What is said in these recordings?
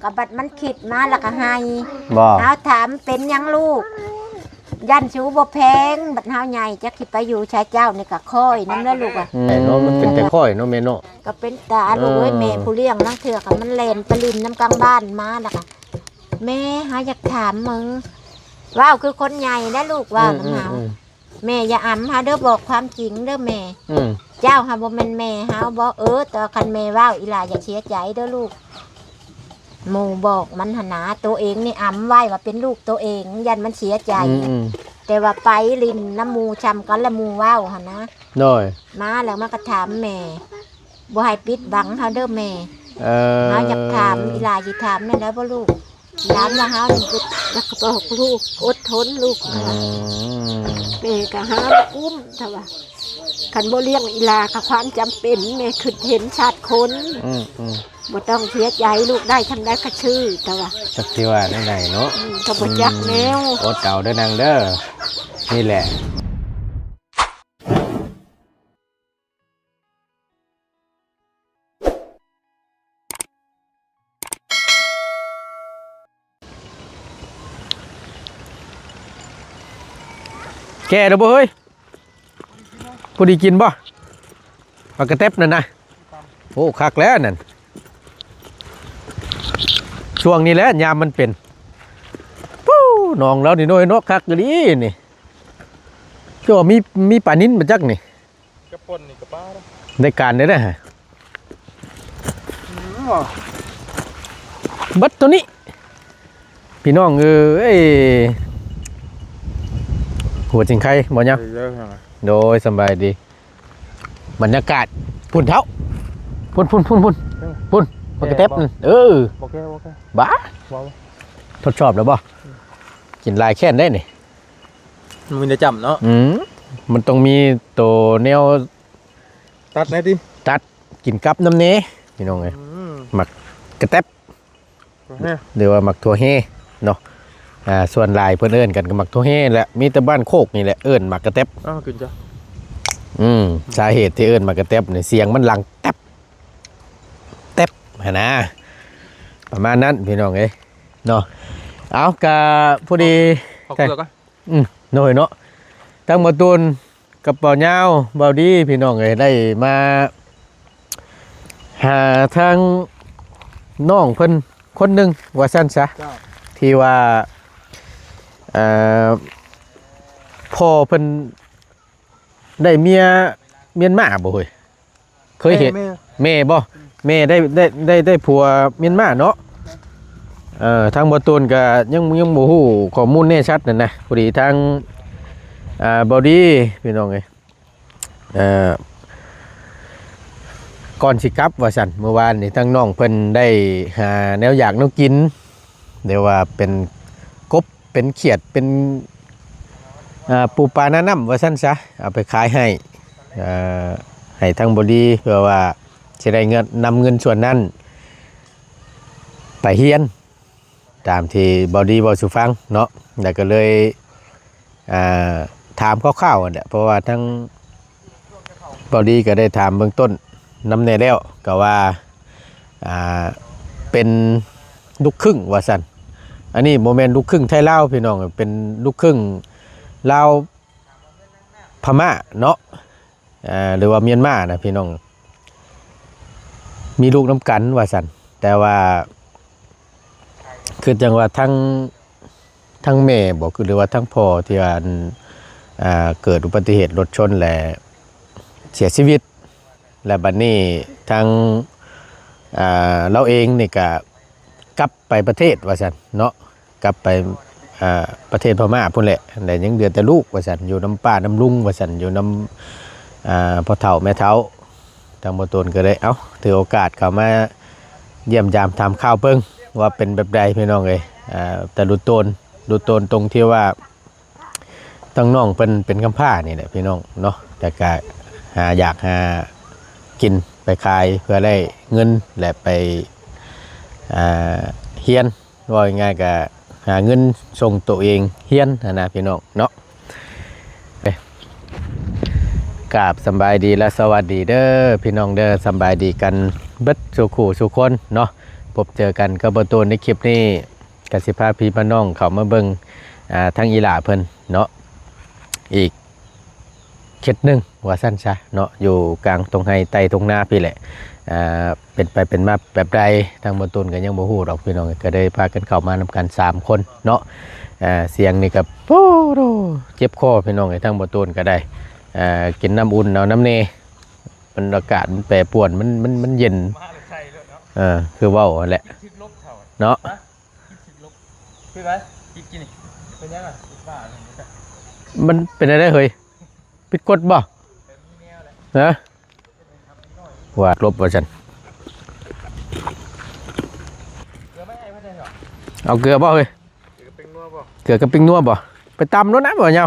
กับบัดมันคิดมาแล้วก็ให้บ่ เฮาถามเป็นยังลูกยันชูบ่แพงบัดเฮาใหญ่จักสิไปอยู่ชายเจ้านี่ก็ค่อยนำแล้วลูกอ่ะ เนาะมันเป็นแต่ค่อยเนาะแม่เนาะ ก็เป็นตาลูกเอ้ยแม่ผู้เลี้ยงนั่งเถือกมันเล่นปลินน้ำกลางบ้านมาแล้วก็แม่หาอยากถามมึงว้าวคือคนใหญ่นะลูกว้าวน้ำเฮาแม่อย่าอ่ำฮะเด้อบอกความจริงเด้อแม่เจ้าฮะบ่แม่นแม่เฮาบอกแต่คันแม่ว้าวอีหลาอย่าเสียใจเด้อลูกหมู่บอกมันหนาตัวเองนี่อ่ำไว้ว่าเป็นลูกตัวเองยันมันเสียใจแต่ว่าไปลินน้ำมูชำกันละมูว้าวหั่นนะน้อยมาแล้วมาก็ถามแม่บ่ให้ปิดบังเฮาเด้อแม่เฮาอยากถามอีหลาสิถามแม่แล้วบ่ลูกถามว่าเฮานี่แล้วก็บอกลูกอดทนลูกแม่ก็หาอุ้มถ้าว่าคันบ่เลี้ยงอีหลาก็ความจำเป็นแม่คิดเห็นชาติคนบ่ต้องเสียใจลูกได้ทำได้ก็ชื่อแต่ว่าจักที่ว่าได้เนาะก็บ่จักแนวอดเก่าเด้อนางเด้อนี่แหละแก่แล้วบ่เฮ้ยพอดีกินบ่ปลากระเต็บนั่นนะโอ้คักแล้วนั่นช่วงนี้แหละยามมันเป็นปู้น้องเรานี่น้อยนกคักกะดีนี่ช่วงมีปลานิ้นมาจักนี่กระป่นนี่กระป้าได้การได้ฮะบัดตัวนี้พี่น้องเอ้ยหัวจิงไข่บ่เนี่ยโดยสบายดีบรรยากาศพุ่นเท้าพุ่นมันกระเต็บบ้าทดสอบแล้วบ่กินลายแค่นได้นี่มันจะจำเนาะมันต้องมีตัวแนวตัดไหนดิตัดกินกับน้ำเนพี่น้องไงหมักกระเต็บหรือว่าหมักถั่วเฮเนาะส่วนลายเพื่อนเอิ้นกันกับหมักทั่วเฮแหละมีแต่บ้านโคกนี่แหละเอิ้นหมักกระเต็บกินจ้ะสาเหตุที่เอิ้นหมักกระเต็บเนี่ยเสียงมันลังแต็บนะประมาณนั้นพี่น้องเอ้ยเนาะเอากะพอดีขอบคุณก่อนหน่อยเนาะตั้งมาตูนกับเป่าเงาเบาดีพี่น้องเอ้ยได้มาหาทางน้องเพิ่นคนหนึ่งว่าสั้นซะที่ว่าพ่อเพิ่นได้เมียนมาบ่เฮ้ยเคยเห็นแม่บ่แม่ได้ผัวเมียนมาเนาะทางบ่ตูนก็ยังบ่ฮู้ข้อมูลแน่ชัดนั่นนะพอดีทางบอดี้พี่น้องเอ้ยก่อนสิกลับว่าซั่นเมื่อวานนี่ทางน้องเพิ่นได้หาแนวอยากแนวกินเดี๋ยวว่าเป็นกบเป็นเขียดเป็นปูปลาหน้าน้ำว่าซั่นซะเอาไปขายให้ทางบอดี้เพื่อว่าจะได้นำเงินส่วนนั้นไปเฮียนตามที่บอดี้บอกสู่ฟังเนาะแต่ก็เลยถามคร่าวๆเนี่ยเพราะว่าทั้งบอดี้ก็ได้ถามเบื้องต้นน้ำแน่แล้วก็ว่าเป็นลูกครึ่งว่าซั่นอันนี้โมเมนต์ลูกครึ่งไทยลาวพี่น้องเป็นลูกครึ่งลาวพม่าเนาะหรือว่าเมียนมานะพี่น้องมีลูกน้ำกันว่าซั่นแต่ว่าคือจังว่าทั้งแม่บอกหรือว่าทั้งพ่อที่ว่าเกิดอุบัติเหตุรถชนและเสียชีวิตและบัดนี้ทางเราเองนี่ก็กลับไปประเทศว่าซั่นเนาะกลับไปประเทศพม่าพุ่นแหละแต่ยังเดือแต่ลูกว่าซั่นอยู่น้ำป้าน้ำลุงว่าซั่นอยู่น้ำพ่อเฒ่าแม่เฒ่าทางบ่ตนก็ได้ถือโอกาสเข้ามาเยี่ยมยามถามข่าวเพิ่งว่าเป็นแบบใดพี่น้องเอ้ยแต่ดูตนตรงที่ว่าตั้งน้องเป็นกำพร้านี่แหละพี่น้องเนาะแต่ก็อยากหากินไปขายเพื่อได้เงินและไปเฮียนว่าง่ายๆก็หาเงินส่งตัวเองเฮียนนะพี่น้องเนาะกราบสบายดีและสวัสดีเด้อพี่น้องเด้อสบายดีกันเบิดสุขสุคนเนาะ ผ บเจอกันกับบ่ตูนในคลิปนี้กสิพาพี่พี่น้องเข้ามาเบิ่งทั้งอีหล่าเพิ่นเนาะอีกเขตหนึงว่าซั่นซะเนาะอยู่กลางตรงไห้ใต้ตรงนาพี่แหละเป็นไปเป็นมาแบบใดทางบ่ตูนก็ยังบ่ฮู้ดอกพี่น้องก็ได้พากันเข้ามานำกัน3คนเนาะเสียงนี่ก็โอ้โหเจ็บคอพี่น้องไอ้ทางบ่ตูนก็ได้กินน้ำอุ่นเอาน้ำเนมันอากาศมันแปรปรวนมันเย็นคือเว้าแหละเนาะ คือไรกินนี่เป็นยังไงบ้า มันเป็นอะไรเฮ้ยผิดกฎบ่ฮะว่าลบว่าฉันเอาเกลือบ่เฮ้ยเกลือกับปิ้งนัวบ่ไปตำรถนะบ่เนา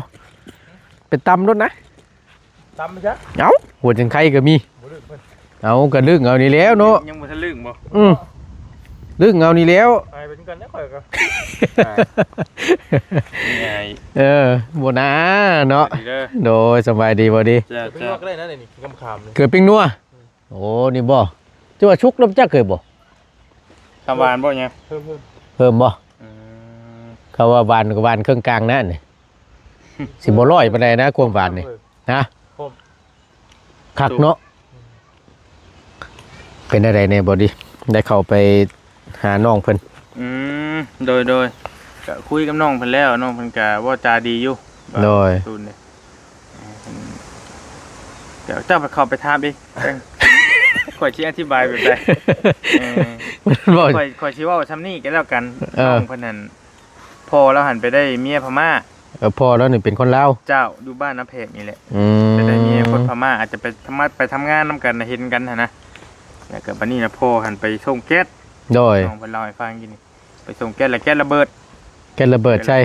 ไปตำรถนะตำไปจ้ะเอาหัวจังไข่ก็มีเอากระลึกเอานี่แล้วเนาะยังบ่ทันลึกบ่ลึกเอานี่แล้วไปเป็นกันนะข่อยก็บ่นะเนาะโดยสบายดีบ่ดีจะก็ได้นะนี่กำขามเกลือปิ้งนัวโอ้นี่บ่จะว่าชุกลำจักเคยบ่ทำหวานบ่เนี่ยเพิ่มบ่เขาว่าหวานกับหวานเครื่องกลางนั่นนี่สิบ่ร้อยปานใดนะความหวานนี่นะคักเนาะเป็นอะไรเนี่ยบ่ดีได้เข้าไปหาน้องเพิ่นโดยก็คุยกับน้องเพิ่นแล้วน้องเพิ่นก็ว่าจาดีอยู่โดยเดี๋ยวเจ้าไปเข้าไปถามดิข่อยสิอธิบายแบบใดข่อยสิเว้าซ้ำนี้ก็แล้วกันน้องเพิ่นนั่นพ่อแล้วหันไปได้เมียพม่าพ่อแล้วนี่เป็นคนลาวเจ้าอยู่บ้านน้ำเพชรนี่แหละไปได้เมียคนพม่าอาจจะไปทำงานนำกันเห็นกันนะแล้วก็บัดนี้นะพ่อหันไปส่งแก๊สโดยน้องเพิ่นเล่าให้ฟังกินนี่ไปส่งแก๊สแล้วแก๊สระเบิดใช่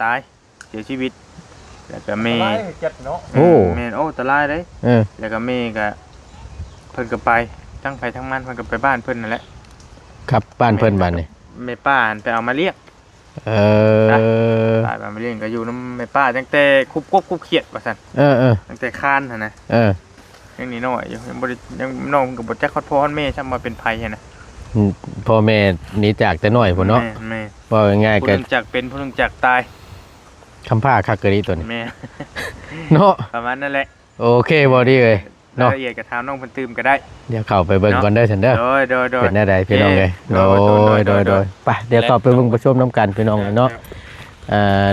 ตายเสียชีวิตแล้วก็แม่โอ้แม่โอ้ตะลายเลยแล้วก็แม่ก็เพิ่นก็ไปทั้งไปทั้งมันเพิ่นก็ไปบ้านเพิ่นนั่นแหละครับบ้านเพิ่นบ้านนี่แม่ป้าไปเอามาเลี้ยงป้ามาเลี้ยงก็อยู่นำแม่ป้าตั้งแต่คุบกบคุบเขียดว่าซั่นตั้งแต่คานหั่นนะยังนี่น้อยอยู่ยังบ่ได้ยังน้องก็บ่จักฮอดพ่อฮอดแม่ซ้ำมาเป็นไผหั่นนะพ่อแม่หนีจากแต่น้อยพุ่นเนาะว่าง่ายๆก็ผู้นึงจากเป็นผู้นึงจากตายคำผ้าคักกะดีตัวนี้แม่เนาะประมาณนั้นแหละโอเคบ่ดีเลยเนาะละเอียดก็ถามน้องเพิ่นตื่มก็ได้เดี๋ยวเข้าไปเบิ่งก่อนเด้อซั่นเด้อโดยเป็นแนวใดพี่น้องเอ้ยโดยไปเดี๋ยวเข้าไปเบิ่งประชุมนำกันพี่น้องเนาะ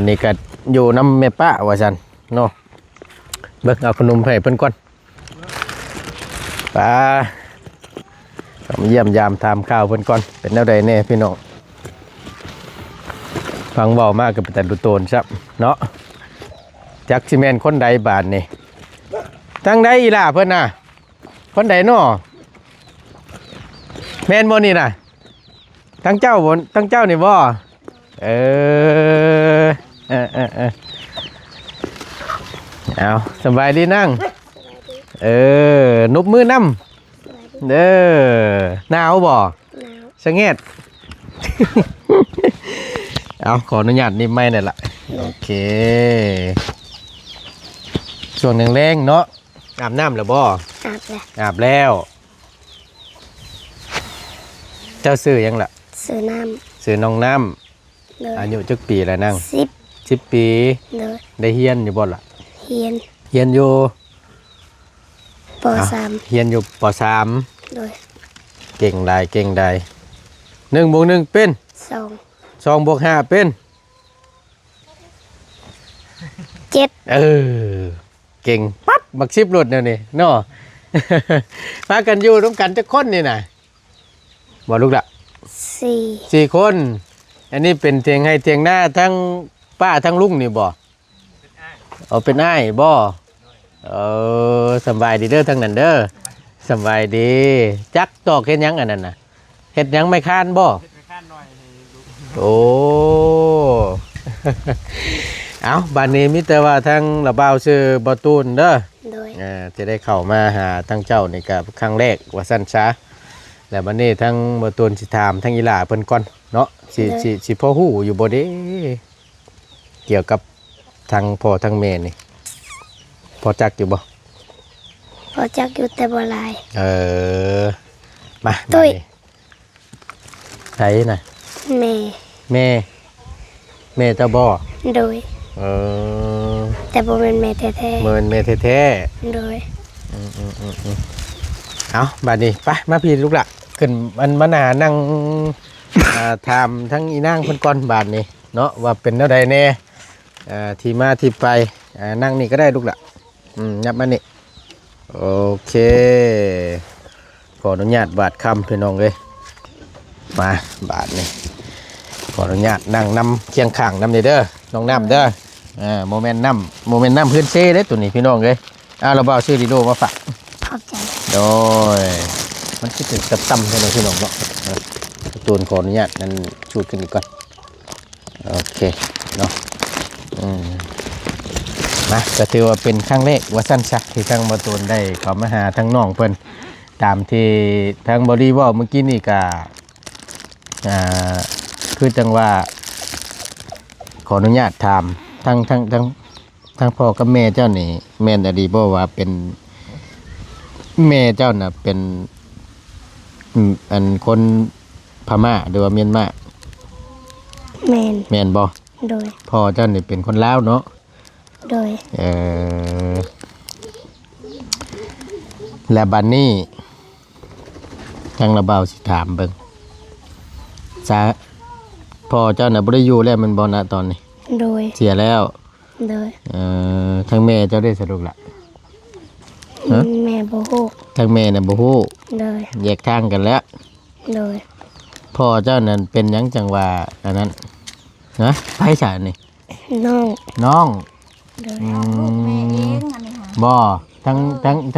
นี่ก็อยู่นำแม่ป้าว่าซั่นเนาะเบิ่งเอาขนมให้เพิ่นก่อนไปเยี่ยมยามถามข่าวเพิ่นก่อนเป็นแนวใดแน่พี่น้องฟังเว้ามากก็เป็นแต่ดูโตนซับเนาะจักสิแม่นคนใดบาดนี่ทางใดอีหล่าเพิ่นน่ะคนใดน้อแม่นบ่นี่น่ะทั้งเจ้าบ่ทั้งเจ้านี่บ่เอาสบายดีนั่งนุบมือนำหนาวบ่สะเงดเอาขออนุญาตนี่ไม่นี่แหละโอเคส่วนแรงๆเนาะอาบน้ำหรือบ่อาบแล้วเจ้าซื้อยังล่ะซื้อน้องน้ำอายุจักปีแล้วนั่ง10 ปีได้เฮียนอยู่บ่ล่ะเฮียนอยู่ป.3 เฮียนอยู่ป.3 เก่งได้1 บวก 1เป็น2 บวก 5เป็น7เก่งปั๊บบัก10รถเดี๋ยวนี้เนาะพากันอยู่ร่วมกันจักคนนี่น่ะบ่ลูกล่ะ4คนอันนี้เป็นเถียงให้เถียงหน้าทั้งป้าทั้งลุงนี่บ่เป็นอ้ายบ่สบายดีเด้อทั้งนั้นเด้อสบายดีจักตอกเฮ็ดหยังอันนั้นน่ะเฮ็ดหยังไม่ค้านบ่โอ้เอาบ้านนี้มิแต่ว่าทั้งระเบาชื่อบ่ตูนเด้อจะได้เข้ามาหาทั้งเจ้านี่ก็ครั้งแรกว่าซั่นซะแล้วบัดนี้ทั้งบ่ตูนสิถามทั้งอีหล่าเพิ่นก่อนเนาะสิพอฮู้อยู่บ่เด้เกี่ยวกับทางพ่อทางแม่นี่พอจักอยู่บ่พอจักอยู่แต่บ่หลายมาตุ้ย ไผน่ะ แม่ แม่เจ้าบ่ โดย เออ แต่บ่เป็นแม่แท้ เหมือนแม่แท้ ๆโดย ๆเอาบัดนี้ไปมาพี่ลูกหละขึ้นมันมาหนานั่งถามทั้งอีนางเพิ่นก่อนบาดนี้เนาะว่าเป็นแนวใดแน่ที่มาที่ไปนั่งนี่ก็ได้ลูกหละยับมานี่โอเคขออนุญาตบาดคำพี่น้องเลยมาบาดนี่ขออนุญาตนั่งนำเคียงข้างนำนี่เด้อน้องน้ำเด้อโมเมนต์น้ำพื้นเซ่เด้อตัวนี้พี่น้องเลยเราบ่าวชื่อดิโดมาฝาก ขอบใจ โดยมันคิดถึงกับซ้ำใช่ไหมพี่น้องเนาะตูนขออนุญาตนั้นชูดขึ้นอีกก่อนโอเคเนาะมาก็ถือว่าเป็นครั้งแรกว่าสั้นชักที่ทั้งบตูนได้เข้ามาหาทั้งน้องเพิ่นตามที่ทั้งบริวารเมื่อกี้นี่ก็คือจังว่าขออนุญาตถามทั้งพ่อกับแม่เจ้านี่แม่นอดีบ่ว่าเป็นแม่เจ้าน่ะเป็นอันคนพม่าหรือว่าเมียนมา แม่น แม่นบ่ โดย พ่อเจ้านี่เป็นคนลาวเนาะ โดย และบัดนี้ทางระเบาสิถามเบิ่งพ่อเจ้าน่ะบ่ได้อยู่แล้วมันบ่นะตอนนี้ โดย เสียแล้ว โดย ทั้งแม่เจ้าได้สรุปละ ฮะ แม่บ่ฮู้ ทั้งแม่น่ะบ่ฮู้ โดย แยกทางกันแล้ว โดย พ่อเจ้านั่นเป็นหยังจังว่าอันนั้นนะไผสารนี่ น้อง น้อง โดย ลูกแม่เองอันนี้ค่ะ บ่ทั้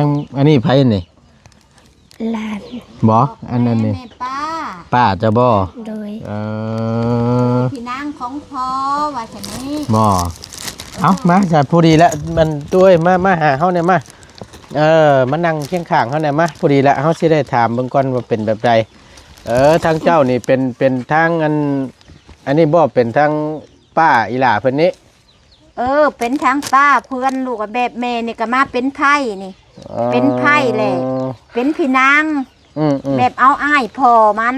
งอันนี้ไผนี่ หลาน บ่อันนั้นนี่ แม่ป้า ป้าจะบ่ โดย พี่นางของพ่อว่าฉันนี้ บ่เอามาจะพอดีแล้วมันด้วยมาหาเฮาเนี่ยมามานั่งเคียงข้างเฮาเนี่ยมาพอดีแล้วเฮาสิได้ถามเบิ่งก่อนว่าเป็นแบบใดทางเจ้านี่เป็นทางอันนี้บ่เป็นทางป้าอีหล่าเพิ่นนี้ เป็นทางป้าเพื่อนลูกกับแบบแม่นี่ก็มาเป็นไพ่นี่ เป็นไพ่แหละ เป็นพี่นาง แบบเอาอ้ายพ่อมัน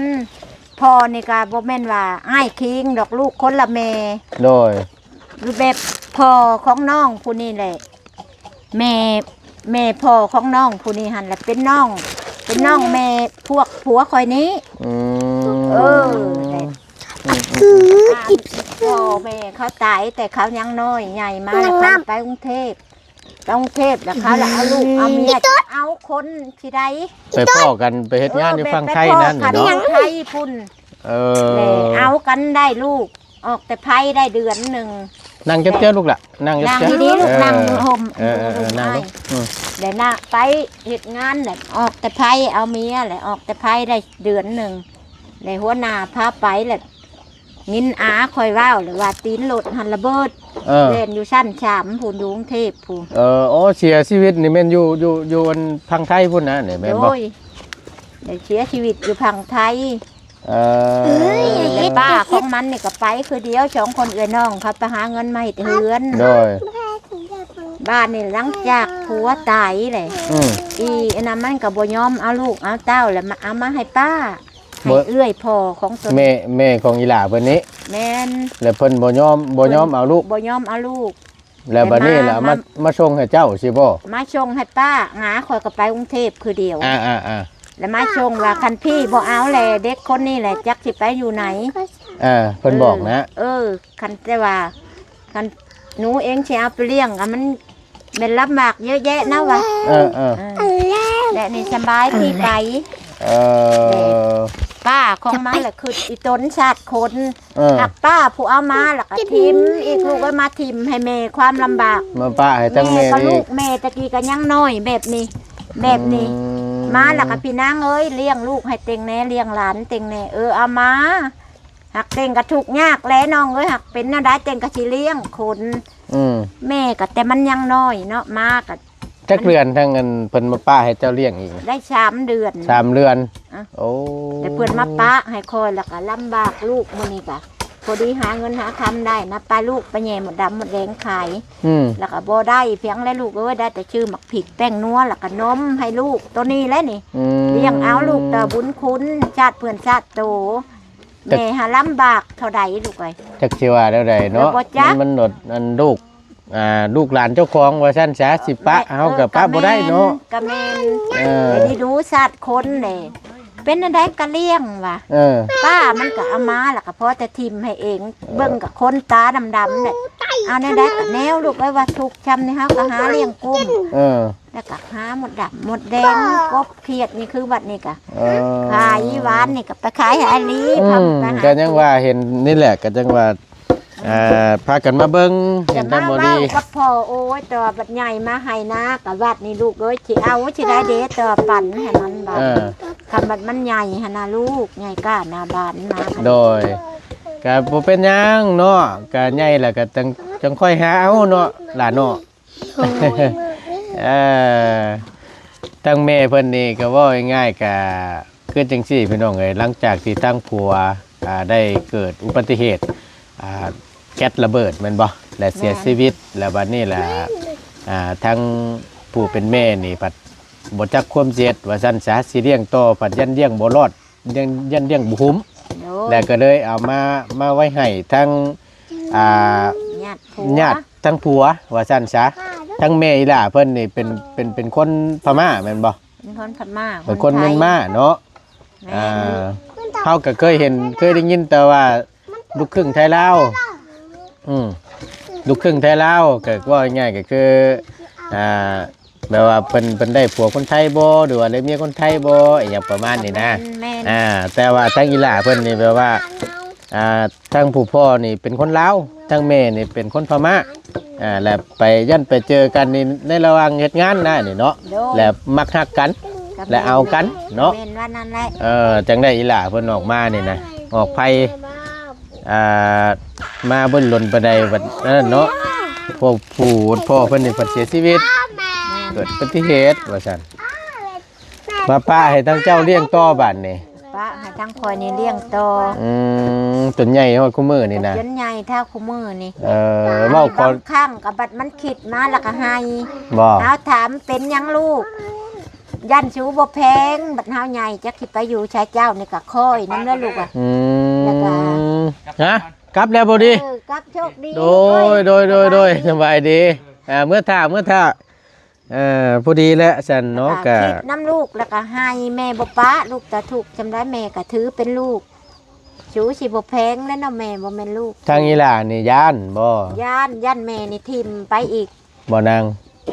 พ่อนี่ก็บ่แม่นว่าอ้ายคิงดอกลูกคนละแม่ โดย หรือแบบพ่อของน้องผู้นี้แหละแม่พ่อของน้องผู้นี้หั่นแหละเป็นน้องแม่พวกผัวคอยนี้พ่อแม่เขาตายแต่เขายังน้อยใหญ่มากเขาไปกรุงเทพแล้วเขาแล้วเอาลูกเอาเมียเอาคนที่ใด ไปพ่อกันไปเฮ็ดงานอยู่ฝั่งไทยนั่น เนาะ เนาะ ไทยพุ่นเอากันได้ลูกออกแต่ไพ่ได้เดือนหนึ่ง นั่งเจ้าลูกล่ะนั่ง นั่ง เจ้า ดีๆลูกนั่งห่ม นั่งลูก เดี๋ยวน่ะไปเหตุงานแหละออกแต่ไพ่เอาเมียแหละออกแต่ไพ่ได้เดือนหนึ่งเลยหัวหน้าพาไปแหละงินอาคอยว่าวหรือว่าตีนโหลดหันระเบิดเล่นอยู่ชั้น3ผู้อยู่กรุงเทพผู้ โอ้เสียชีวิตนี่แม่นอยู่อันทางไทยพุ่นนะนี่แม่นบ่ โอ้ยได้เสียชีวิตอยู่พังไทย แต่ป้าของมันนี่ก็ไปคือเดียว2คนเอื้อน้องเขาไปหาเงินมาให้เฮือน โดย บ้านนี่หลังจากผัวตายเลยอันนั้นมันก็บ่ยอมเอาลูกเอาเต้าแล้วมาเอามาให้ป้าให้เอื้อยพ่อของตน แม่ของอีหล่าเพิ่นนี้ แม่น แล้วเพิ่นบ่ยอมเอาลูก บ่ยอมเอาลูก แล้วบัดนี้ล่ะมาส่งให้เจ้าสิบ่ มาชงให้ป้าหาคอยก็ไปกรุงเทพคือเดียว ๆ แล้วมาชงว่าคันพี่บ่เอาแลเด็กคนนี้แหละจักสิไปอยู่ไหน เพิ่นบอกนะ คันแต่ว่าคันหนูเองสิเอาไปเลี้ยงอะมันเป็นลำบากเยอะแยะนะวะและนี่สบายพี่ไปป้าของมันแหละคืออีต้นชาติคนหักป้าผู้เอามาแล้วก็ทิมอีกลูกก็มาทิมให้แม่ความลำบาก มาป้าให้ตั้งแม่ ก็ นี่ ลูกแม่ตะกี้ก็ยังน้อยแบบนี้มาแล้วก็พี่นางเอ้ยเลี้ยงลูกให้เต็งแน่เลี้ยงหลานเต็งแน่เอามาหักเต็งก็ถูกยากแล้วน้องเอ้ยหักเป็นน่าได้เต็งก็สิเลี้ยงคนแม่ก็แต่มันยังน้อยเนาะมาก็จักเดือนทั้งเงินเพิ่นมาป้าให้เจ้าเลี้ยงอีก ได้3 เดือน3 เดือนโอ้ แต่เพิ่นมาป้าให้คอยแล้วก็ลำบากลูกมื้อนี้ก็พอดีหาเงินหาคำได้นะป้าลูกไปแย่หมดดำหมดแดงขายแล้วก็บ่ได้เพียงแล้วลูกเอ้ยได้แต่ชื่อหมักผิดแป้งนัวแล้วก็นมให้ลูกตัวนี้แหละนี่เลี้ยงเอาลูกแต่บุญคุณชาติเพื่อนชาติโต แม่หาลำบากเท่าใดลูกเอ้ย จักสิว่าแล้วใดเนาะ แล้วบ่จัก มันหนดอันลูกหลานเจ้าของว่าซั่นซะสิปะเฮาก็ปะบ่ได้เนาะ กะแม่น เออ ไอ้นี่ดูสัตว์คนนี่เป็นอันใดก็เลี้ยงว่ะ เออ ป้ามันก็เอามาล่ะก็เพราะแต่ทิมให้เองเบิ่งกับคนตาดำๆเนี่ยเอาแนวใดก็แนวลูกไว้ว่าทุกชำนี่เฮาก็หาเลี้ยงกุ้ง เออ แล้วก็หาหมดดำหมดแดงกบเขียดนี่คือบัดนี้ก็ เออ ขายหวานนี่ก็ไปขายให้อาลี อืม ไปหา ก็ยังว่าเห็นนี่แหละก็จังว่าพากันมาเบิ่งเห็ จะ น มา ทำบ่ เว้า ดี กับพ่อโอ้ยตัวบัดใหญ่มาให้นะกับวัดนี่ลูกเอ้ยสิเอาสิได้เด้ตัวปั่นให้มันบัด เออ คำบัดมันใหญ่หั่นนะลูกใหญ่ก้าหน้าบ้านนะ โดยก็บ่เป็นหยังเนาะก็ใหญ่แล้วก็จังค่อยหาเอาเนาะหลานเนาะ เออตั้งแม่เพิ่นนี่ก็เว่าง่ายๆก็คือจังซี่พี่น้องเอ้ยหลังจากที่ตั้งผัวได้เกิดอุบัติเหตุแก๊สระเบิดแม่นบ่และเสียชีวิตแล้วบัดนี้ล่ะทั้งผู้เป็นแม่นี่ผัดบ่จักความเจ็บว่าซั่นซะสิเลี้ยงต่อผัดยันเลี้ยงบ่รอดยันเลี้ยงบ่คุ้ม โด แล้วก็เลยเอามาไว้ให้ทั้งญาติผัว ญาติทั้งผัวว่าซั่นซะทั้งแม่อีหล่าเพิ่นนี่เป็นคนพม่าแม่นบ่ เป็นคนพม่า เป็นคนเมียนมาเนาะ แม่น เฮาก็เคยเห็นเคยได้ยินแต่ว่าลูกครึ่งไทยลาวลูกครึ่งไทยลาวก็ว่าง่ายๆก็คือแบบว่าเพิ่นได้ผัวคนไทยบ่หรือว่าได้เมียคนไทยบ่อหยังประมาณนี้นะ แม่น แต่ว่าทั้งอีหล่าเพิ่นนี่แบบว่าทั้งผู้พ่อนี่เป็นคนลาวทั้งแม่นี่เป็นคนพม่าแล้วไปยันไปเจอกันนี่ในระหว่างเฮ็ดงานนะนี่เนาะ โดน แล้วมักฮักกัน และเอากันเนาะ แม่นว่านั่นแหละ จังได้อีหล่าเพิ่นออกมานี่นะออกไปมาบนหล่นบันไดบัดนั้นเนาะพวกผู้พ่อเพิ่นนี่เพิ่นเสียชีวิตเกิดอุบัติเหตุว่าซั่นมาป้าให้ทั้งเจ้าเลี้ยงต่อบัดนี่ ป้าให้ทั้งคอยนี่เลี้ยงโต จนใหญ่ฮอดคุมื้อนี่นะ จนใหญ่เท่าคู่มือนี่ เว้าก่อน บางครั้งกับบัดมันคิดมาแล้วก็ให้ บ่ เอาถามเป็นหยังลูก ยันชูบ่แพงบัดเฮาใหญ่จักสิไปอยู่ชายเจ้านี่ก็ค่อยนำแล้วลูกอ่ะ แล้วก็ ฮะกลับแล้วบ่ดี กับโชคดี โดยสบายดีเมื่อท่าพอดีแล้วฉันเนาะก็ คิดน้ำลูกแล้วก็ให้แม่บ่ป้าลูกแต่ถูกจำได้แม่ก็ถือเป็นลูกชูสิบ่แพงแล้วเนาะแม่บ่แม่นลูก ทางอีหล่านี่ย่านบ่ ย่านแม่นี่ทิมไปอีก บ่นาง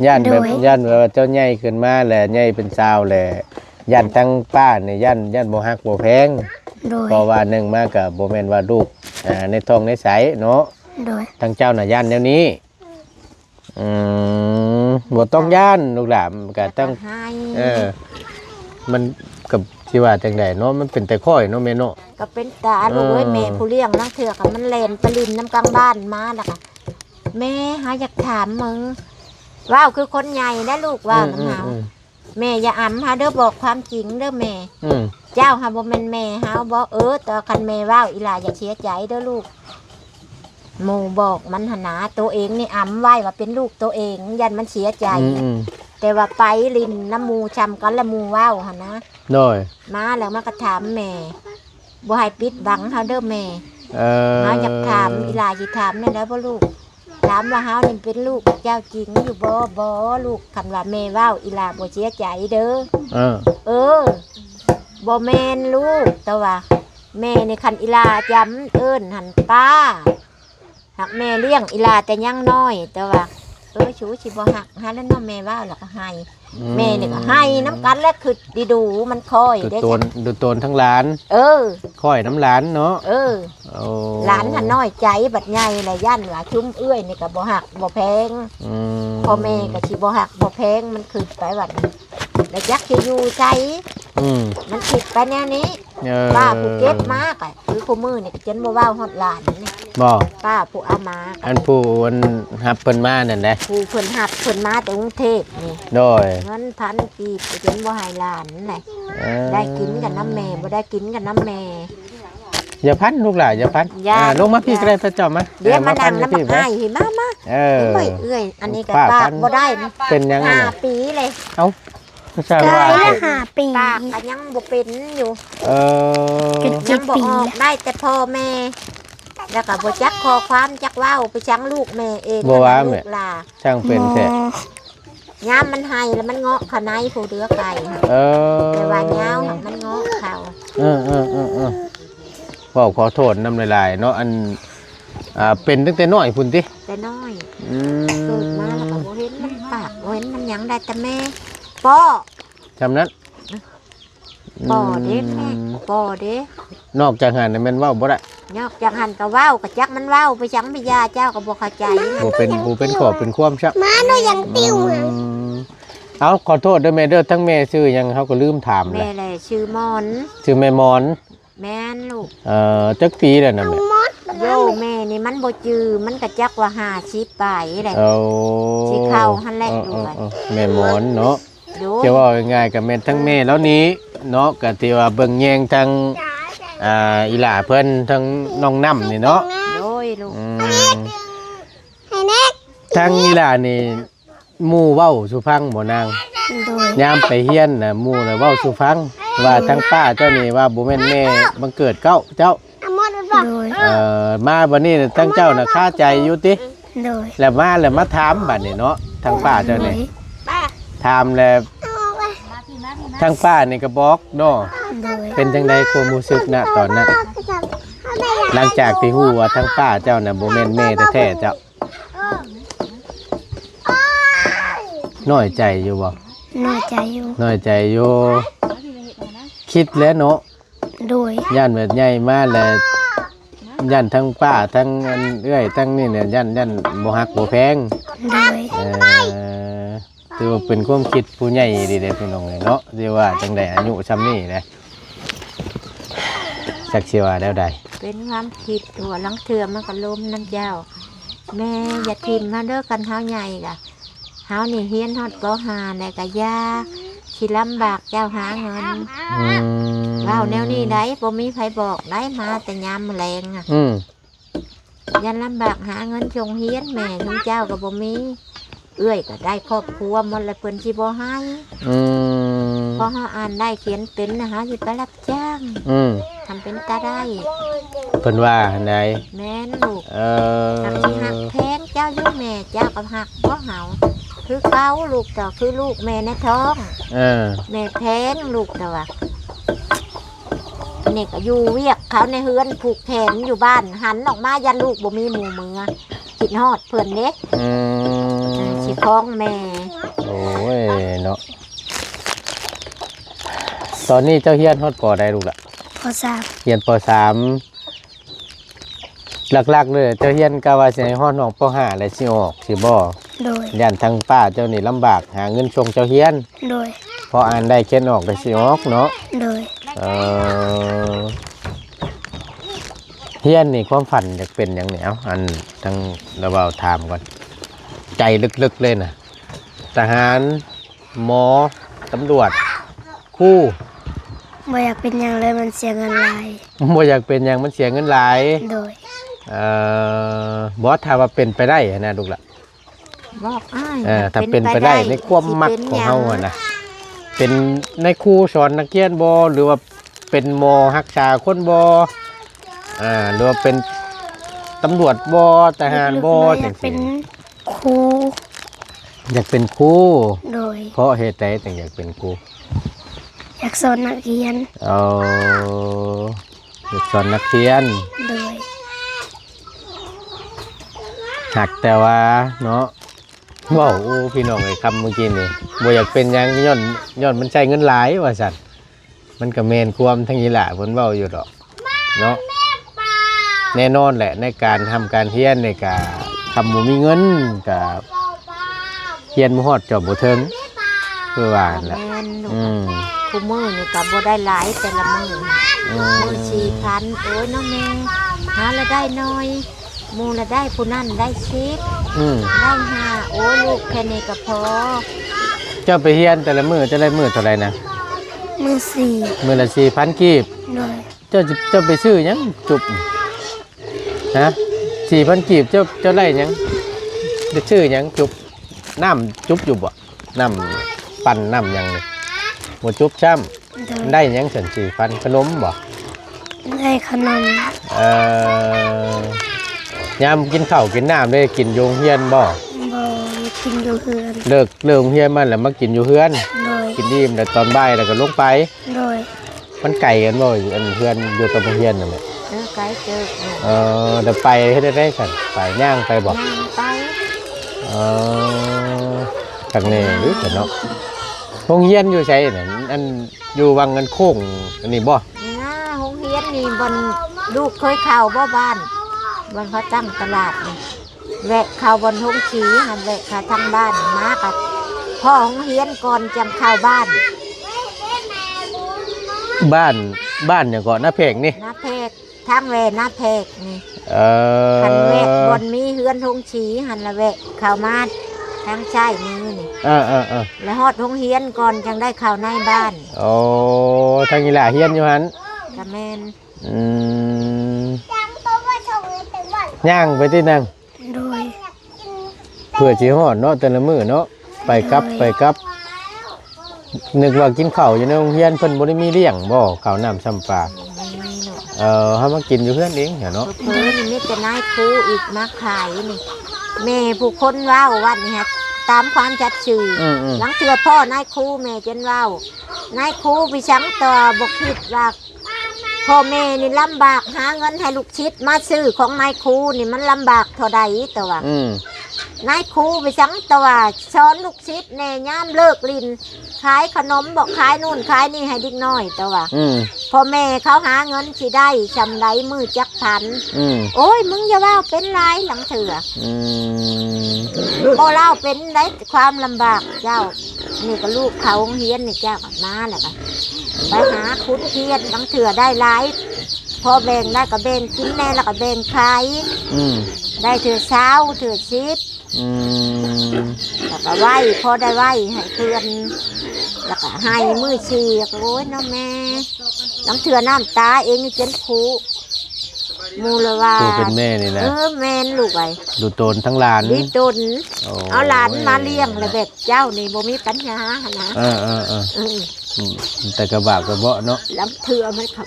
ย่านแบบย่านแบบว่าเจ้าใหญ่ขึ้นมาแหละใหญ่เป็นสาวแหละย่านทั้งป้านี่ย่านบ่ฮักบ่แพง โดย เพราะว่าหนึ่งมาก็บ่แม่นว่าลูกในท้องในไสเนาะ โดย ทางเจ้าน่ะย่านแนวนี้บ่ต้องย่านลูกหลานก็ต้อง ให้ มันกับที่ว่าจังไดเนาะมันเป็นแต่ค่อยเนาะแม่เนาะ ก็เป็นตาลูกเอ้ยแม่ผู้เลี้ยงนักเถื่อค่ะมันแล่นไปลินน้ำกลางบ้านมาแล้วค่ะแม่หาอยากถามมึงว้าวคือคนใหญ่นะลูกว่าน้ำเฮาแม่อย่าอ่ำฮะเด้อบอกความจริงเด้อแม่ เจ้าฮะบ่แม่นแม่เฮาบ่แต่คันแม่ว้าวอีหล่าอย่าเสียใจเด้อลูกหมู่บอกมันหนนาตัวเองนี่อ่ำไว้ว่าเป็นลูกตัวเองยันมันเสียใจ แต่ว่าไปลินน้ำหมูชำกันและหมูว้าวหั่นนะ โดย มาแล้วมาก็ถามแม่บ่ให้ปิดบังเฮาเด้อแม่เฮาอยากถามอีหลาสิถามแม่ได้บ่ลูกถามว่าเฮานี่เป็นลูกเจ้าจริงอยู่บ่ลูกคันว่าแม่ว้าวอีหลาบ่เสียใจเด้อบ่แม่นลูกแต่ว่าแม่นี่คันอีหลาจำเอิ้นหั่นป้าหักแม่เลี้ยงอีหลาแต่ยังน้อยแต่ว่าชูสิบ่หักหาแล้วเนาะแม่ว้าวแล้วก็ให้แม่นี่ก็ให้น้ำกันแล้วคือดีดูมันคอย ดูตนทั้งหลาน ค่อยน้ำหลานเนาะ หลานหันน้อยใจบัดใหญ่เลยย่านว่าชุ่มเอื้อยนี่ก็บ่หักบ่แพงพ่อแม่ก็สิบ่หักบ่แพงมันคือไปวัดแล้วจักสิอยู่ใจมันคิดไปแนวนี้ป้าผู้เก็บมาก็คือผู้มือนี่ก็จนบ่เว้าฮอดหลานนี่ บ่ ป้าผู้เอามา อันผู้อันหับเพิ่นมานั่นแหละ ผู้เพิ่นหับเพิ่นมาแต่กรุงเทพนี่ โดย เงินพันกีบจนบ่ให้หลานนี่ได้กินกับน้ำแม่บ่ได้กินกับน้ำแม่ อย่าพันลูกหล่ะอย่าพันลงมาพี่ก็ได้พระเจ้ามา เดี๋ยวมานั่งน้ำ พี่ ให้เห็นมาเอ้ยอันนี้ก็ป้าบ่ได้นะ เป็นยังไง 5 ปีเลย สร้าง กา ว่าย ละ5 ปี ปากก็ยังบ่เป็นอยู่ เออ ยังบ่ออกได้แต่พ่อแม่ แล้วก็บ่จักขอความจักเว้าไปจังลูกแม่เอง บ่ว่า ลู แม่ กหลา ช่างเป็นแท้ ยามมันให้แล้วมันเงาะขะไนผู้เดือไก่ค่ะ เออ แต่ว่ายาวมันเงาะเขา เออบอกขอโทษนำหลายๆเนาะอันเป็นตั้งแต่น้อยพุ่นติ แต่น้อย อื เกิดมาแล้วก็บ่เห็นมันปากบ่เห็นมันหยังได้แต่แม่ป้อ จำนั้น ป้อเด้แม่ป้อเด้ นอกจากหันน่ะแม่นเว้าบ่ได้ ยอกจังหันก็เว้าก็จักมันเว้าไปจังพิยาเจ้าก็บ่เข้าใจนะ บ่เป็นขอบเป็นความชัก มาหนูยังติ้ว เอาขอโทษด้วยแม่เด้อทั้งแม่ชื่อหยังเขาก็ลืมถามเล แม่ ย เลยชื่อมอน ชื่อแม่มอน แม่นลูก จักปีแล้วนะแม่ โยแม่นี่มันบ่จือมันก็จักว่า50ปลายแหละ เอา สิเข้าหั่นแหละลูก แม่มอนเนาะ โด จะว่าง่ายๆกับแม่ทั้งแม่แล้วนี้เนาะก็ที่ว่าเบิ่งแยงทั้งอีหล่าเพิ่นทั้งน้องน้ำนี่เนาะ โดยลูก ทั้งอีหล่านี่หมู่เว้าสุฟังบ่นาง โดย ยามไปเฮียนน่ะหมู่น่ะเว้าสุฟังว่าทั้งป้าเจ้านี่ว่าบ่แม่นแม่บังเกิดเก้าเจ้า โดย มาบัดนี้ทั้งเจ้าน่ะคาใจอยู่ติ โดย แล้วมาถามบัดนี้เนาะทั้งป้าเจ้านี่ถามแล้วทั้งป้านี่ก็บอกเนาะ โดย เป็นจังไดความรู้สึกณตอนนั้นหลังจากที่ฮู้ว่าทั้งป้าเจ้าน่ะบ่แม่นแม่แท้ๆเจ้าน้อยใจอยู่บ่ น้อยใจอยู่ น้อยใจอยู่คิดแล้วเนาะ โดย ย่านแบบใหญ่มาแล้วย่านทั้งป้าทั้งอันเอื้อยทั้งนี่เนี่ยย่านบ่ฮักบ่แพง โดย ถือว่าเป็นความคิดผู้ใหญ่ดีเด้พี่น้องเนาะที่ว่าจังไดอายุซ้ำนี่แหละจักสิว่าแล้วใด เป็นความคิดหัวลังเทือมันก็ล้มน้ำเจ้า แม่อย่าทิมมาเด้อกันเฮาใหญ่กะเฮานี่เฮียนฮอดป .5 ได้กะยาสิลำบากเจ้าหาเงิน ว้าวแนวนี้ได้บ่มีไผบอกได้มาแต่ยามแมลงอ่ะยันลำบากหาเงินชงเฮียนแม่ทุกเจ้าก็บ่มีเอื้อยก็ได้ครอบครัวหมดแล้วเพิ่นสิบ่ให้พอเฮาอ่านได้เขียนเป็นนะฮะสิไปรับจ้างทำเป็นตาได้ เพิ่นว่าอันใด แม่นลูกหักสิหักแพงเจ้าอยู่แม่เจ้าก็หักบ่เฮาคือเก่าลูกเจ้าคือลูกแม่ในท้องแม่แพงลูกเจ้าว่านี่ก็อยู่เวียกเขาในเฮือนผูกแขนอยู่บ้านหันออกมายันลูกบ่มีหมู่มือคิดฮอดเพิ่นเด้สิคล้องแม่ โอ้ยเนาะตอนนี้เจ้าเฮียนฮอดปอได้ลูกล่ะ พอทราบ เฮียนป .3 หลักๆเลยเจ้าเฮียนกะว่าสิให้ฮอดน้องป .5 แล้วสิออกสิบ่ โดย ย่านทางป้าเจ้านี่ลำบากหาเงินชงเจ้าเฮียน โดย พออ่านได้เขียนออกได้สิออกเนาะ โดย เฮียนนี่ความฝันอยากเป็นอย่างเหนียวอันทั้งเราเอาถามก่อนใจลึกๆเลยนะทหารหมอตำรวจครู่ บ่อยากเป็นอย่างเลยมันเสียเงินหลาย บ่อยากเป็นอย่างมันเสียเงินหลาย โดย บอสถ้าว่าเป็นไปได้นะลูกล่ะ บอกอ้าย ถ้าเป็นไปได้ในความมักของเฮาอะนะเป็นในครูสอนนักเรียนบ่หรือว่าเป็นหมอรักษาคนบ่หรือว่าเป็นตำรวจบ่ทหารบ่ อ จั ยาง ก ซี่ เป็นครู อยากเป็นครู โดย เพราะเหตุใดถึงอยากเป็นครู อยากสอนนักเรียน อยากสอนนักเรียน โดย หักแต่ว่าเนาะว้าวพี่น้องไอ้คำเมื่อกี้นี่บ่อยากเป็นหยังย้อนมันใช้เงินหลายว่าซั่นมันก็แม่นความทั้งนี้แหละเพิ่นเว้าอยู่ดอกเนาะแน่นอนแหละในการทำการเรียนในการทำบ่มีเงินก็เรียนบ่ฮอดจบบ่ถึงคือว่านั่นแหละ แม่นลูกคู่มือนี่ก็บ่ได้หลายแต่ละมื้อมื้อ4,000โอ้ยน้องแม่หาละได้น้อยหมู่ละได้ผู้นั้นได้10ได้5โอ้ยลูกแค่นี้ก็พอ เจ้าไปเรียนแต่ละมื้อจะได้มื้อเท่าไหร่นะ มือสี่ มื้อละ 4,000 กีบ โดย เจ้าไปซื้อหยังจุบฮะ 4,000 กีบเจ้าได้หยังจะซื้อหยังจุบน้ำจุบอยู่บ่น้ำปั่นน้ำหยังนี่ บ่จุบช้ำ โดย ได้หยังสัน4,000ขนมบ่ ได้ขนม ยามกินข้าวกินน้ำได้กินอยู่โรงเรียนบ่ บกินอยู่เฮือน เลิกโรงเรียนมันแล้วมากินอยู่เฮือน โดย กินอิ่มแล้วตอนบ่ายแล้วก็ลงไป โดย มันไกลกันบ่อันเพื่อนอยู่กับโรงเรียนนั่นแหละ ไกลเจอ เดี๋ยวไปเฮ็ดได้กันไปย่างไปบ่ ย่างไป จังแน่หรือเนาะโรงเรียนอยู่ไสนั่นอันอยู่วังเงินโค้งอันนี้บ่ หน้าโรงเรียนนี่บนลูกเคยเข้าบ่บ้านบนเขาตั้งตลาดนี่แวะเข้าบนห้องขีหันแวะเข้าทางบ้านมากับพ่อโรงเรียนก่อนจังเข้าบ้าน บ้านหยังก่อนน้าเพกนี่ หน้าเพกทางแวะหน้าเพกนี่ หันแวะบนมีเฮือนทงฉีหันละแวะเข้ามาทางใต้มือนี่แล้วฮอดทงเฮียนก่อนจังได้เข้าในบ้าน โอ้ทางอีหล่าเฮียนอยู่หั่น กะแมน ย่างไปที่นั่ง โดย เพื่อสิฮอดเนาะแต่ละมื้อเนาะไปกลับนึกว่ากินข้าวอยู่ในโรงเรียนเพิ่นบ่ได้มีเลี้ยงบ่ข้าวน้ำซ้ำปลา มันมีเนาะ เฮามากินอยู่เพื่อนเองเนาะ เพิ่นนี่มีแต่นายครูอีกมาขายนี่แม่ผู้คนเว้าวันนี้ฮะตามความจัดชื่อหลังเทื่อพ่อนายครูแม่จนเว้านายครูไปชังต่อบ่คิดว่าพ่อแม่นี่ลำบากหาเงินให้ลูกชิดมาซื้อของนายครูนี่มันลำบากเท่าใดแต่ว่านายครูไปสังตัวสอนลูกศิษย์แน่ย่ามเลิกลินขายขนมบอกขายนู่นขายนี่ให้ดิกน้อยตัวพ่อแม่เขาหาเงินสิได้จำได้มือจักพันโอ้ยมึงอย่าว่าเป็นไรหลังเถื่อโอ้เล่าเป็นได้ความลำบากเจ้านี่ก็ลูกเขาเฮียนนี่เจ้ามาแหละไปหาคุดเฮียนหลังเถื่อได้หลายพอแบ่งได้ก็แบ่งกินแน่แล้วก็แบ่งขายได้เถื่อเช้าเถื่อชิดแล้วก็ไหวพอได้ไหวให้เพื่อนแล้วก็ให้มือชีกโอ้ยน้องแม่หลังเถื่อน้ำตาเองนี่เจนคูมูลว่า ตัวเป็นแม่นี่นะแม่นลูกไอ้ ดูโตนทั้งหลาน ดีตนเอาหลานมาเลี้ยงเลยแบบเจ้านี่บ่มีปัญหานะแต่กระบะกระเบาะเนาะ หลังเถื่อไม่ขับ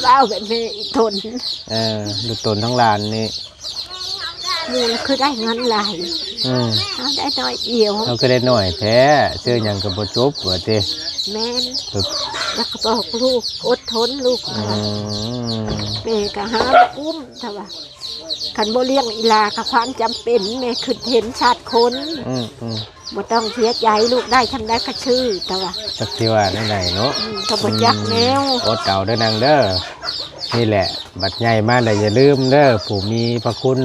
เล่าแบบนี้ทนดูโตนทั้งหลานนี่มูลคือได้เงินหลายเอาได้น้อยเดียวเราก็ได้หน่อยแท้เชื่อยังกับบจบว่าเต้แม่นแล้วก็บอกลูกอดทนลูกแม่ก็หาอุ้มเถอะว่าขันโบเลี้ยงอีลากับความจำเป็นแม่คือเห็นชาติคนบ่ต้องเสียใจลูกได้ทำได้ก็ชื่อเถอะว่าสักทีว่าไหนเนาะก็บ่จักแนวอดเก่าเด้อนางเด้อนี่แหละบัดใหญ่มาเลยอย่าลืมเด้อผู้มีพระคุณ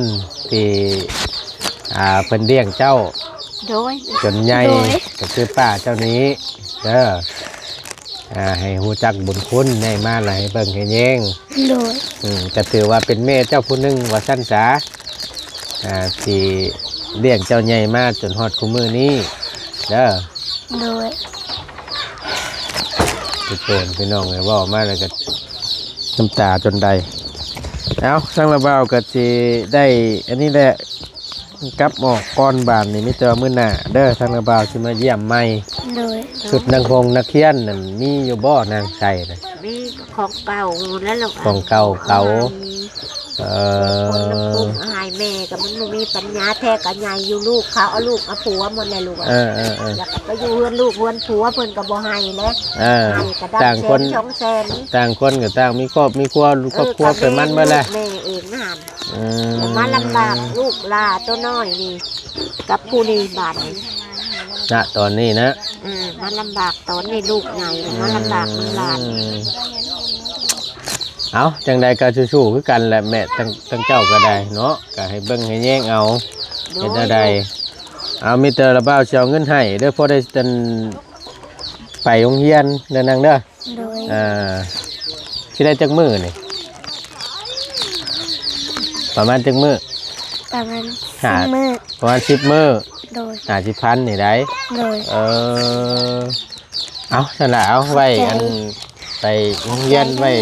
ที่เพิ่นเลี้ยงเจ้าโดยจนใหญ่ก็คือป้าเจ้านี้เด้อให้ฮู้จักบุญคุณใหญ่มาเลยให้เบิ่งให้แยงโดยจะถือว่าเป็นแม่เจ้าผู้หนึงว่าซั่นซะที่เลี้ยงเจ้าใหญ่มาจนฮอดคุมื้อนี้เด้อโดยทุกคนพี่น้องเอ้ยเว้ามาแล้วก็น้ำตาจนใดเอาทั้งระเบ้าก็สิได้อันนี้แหละกลับออกก้อนบานนี่มิเตอร์มื้อหน้าเด้อทั้งระเบ้าสิมาเยี่ยมใหม่โดยชุดนางพงนักเขียนนั่นมีอยู่บ่นางใส่น่ะมีของเก่าแล้วลูกของเก่าคนหายแม่กับมันมีปัญญาแท้กับใหญ่อยู่ลูกเขาเอาลูกเอาผัวหมดเลยลูกแล้วก็ไปอยู่เฮือนลูกเฮือนผัวเพิ่นก็บ่ให้แล้วต่างคนก็ต่างมีครอบมีครัวลูกครอบครัวไปมันเบิดแล้วแม่เองนั่นมาลำบากลูกลาตัวน้อยนี่กับผู้นี้บาดนี้ตอนนี้นะมาลำบากตอนนี้ลูกใหญ่มาลำบากมันหลานเอาจังใดก็สู้ๆคือกันแหละแม่ตั้งเจ้าก็ได้เนาะก็ให้เบิ่งให้แย่งเอาเฮ็ดได้เอามีแต่ระเบ้าสิเอาเงินให้เด้อพอได้จันไปโรงเรียนเด้อนางเด้อสิได้จักมื้อนี่ประมาณจักมื้อประมาณ10 มื้อประมาณ10 มื้อโดย50,000นี่ได้โดยเอาซั่นล่ะเอาไว้อันไปโรงเรียนไว้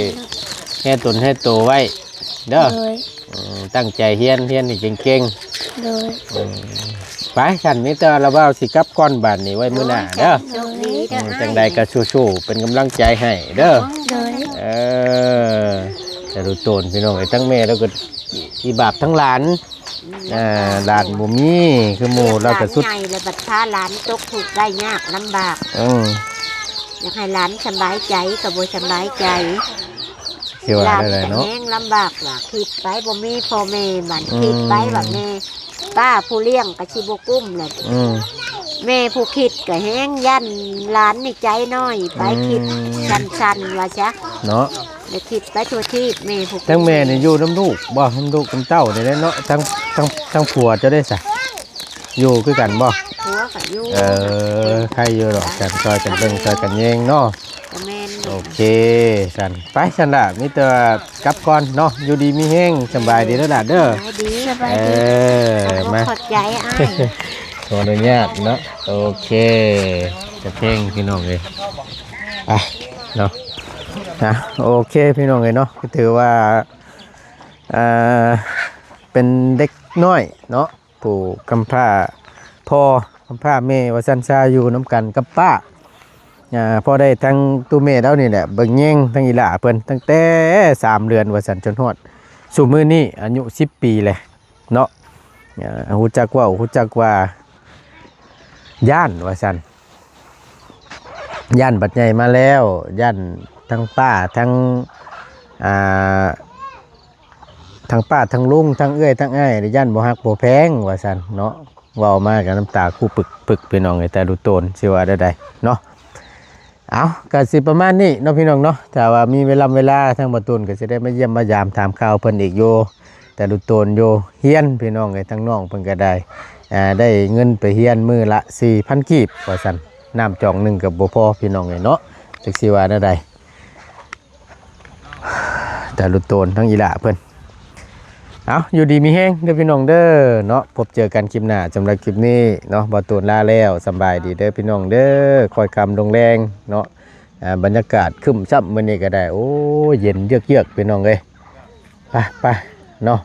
ให้ตนให้โตไว้ เด้อ โดย ตั้งใจเฮียนนี่เก่ง โดย ๆไปฉันมีแต่ละว่าสิกลับก้อนบาดนี้ไว้มื้อหน้าเด้อ โชคดีเด้อ จังใดก็สู้ๆเป็นกำลังใจให้เด้อ โดย จะดูโตนพี่น้องไอ้ทั้งแม่แล้วก็อีบาปทั้งหลานหลานบ่มีคือหมู่เราก็สุด ใหญ่แล้วบัดพาหลานตกทุกข์ได้ยากลำบาก อยากให้หลานสบายใจกับบ่สบายใจ เชื่อ หลา ว่าน ได้เลย ก็ เนาะ แห้งลำบากว่าคิดไปบ่มีพ่อแม่บัดคิดไปแบบแม่ป้าผู้เลี้ยงก็สิบ่กุ้มแหละ อืม แม่ผู้คิดก็แห้งยันหลานนี่ใจน้อยไปคิดชันๆว่าซะ เนาะ แล้วคิดไปทั่วที่แม่ผู้ ทั้งแม่นี่อยู่น้ำลูกบ่น้ำลูกน้ำเต้านี่แหละเนาะทั้งผัวจะได้ซะอยู่คือกันบ่ ผัวก็อยู่ ใครอยู่หรอกกันซอยกันเบิ่งซอยกันแยงเนาะ ก็แม่น โอเคสันไปสันละมีแต่กลับก่อนเนาะอยู่ดีมีแห้งสบายดีแล้วล่ะเด้อ สบายดี สบายดี มา ขอบใจอ้าย ขออนุญาตเนาะโอเคจะเพ่งพี่น้องเลยไปเนาะนะโอเคพี่น้องเลยเนาะก็ถือว่าเป็นเด็กน้อยเนาะผู้กำพร้าพ่อกำพร้าแม่ว่าสันซาอยู่น้ำกันกับป้าพอได้ทั้งตู้เมแล้วนี่แหละเบิ่งแย่งทั้งอีหล่าเพิ่นตั้งแต่3 เดือนว่าสันจนฮอดสู่มื้อนี้อายุ10 ปีเลยเนาะฮู้จักว่าย่านว่าสันย่านบัดใหญ่มาแล้วย่านทั้งป้าทั้งทั้งป้าทั้งลุงทั้งเอื้อยทั้งอ้ายย่านบ่ฮักบ่แพงว่าสันเนาะเว้ามากับน้ำตาคู่ปึกพี่น้องไอ้แต่ดูโตนสิว่าได้เนาะเอาก็สิประมาณนี้เนาะพี่น้องเนาะถ้าว่ามีเวลาทางบ่ตูนก็สิได้มาเยี่ยมมายามถามข่าวเพิ่นอีกอยู่แต่ดูโตนอยู่เฮียนพี่น้องไอ้ทั้งน้องเพิ่นก็ได้เงินไปเฮียนมื้อละ 4,000 กีบว่าซั่นน้ำจองหนึงก็บ่พอพี่น้องไอ้เนาะจักสิว่าได้แต่ดูโตนทั้งอีหล่าเพิ่นเอาอยู่ดีมีแห้งเด้อพี่น้องเด้อเนาะพบเจอกันคลิปหน้าสำหรับคลิปนี้เนาะบ่ตูนลาแล้วสำบายดีเด้อพี่น้องเด้อคอยคำลงแรงเนาะบรรยากาศครึ้มซับมื้อนี้ก็ได้โอ้เย็นเยือกๆพี่น้องเอ้ยไปเนาะ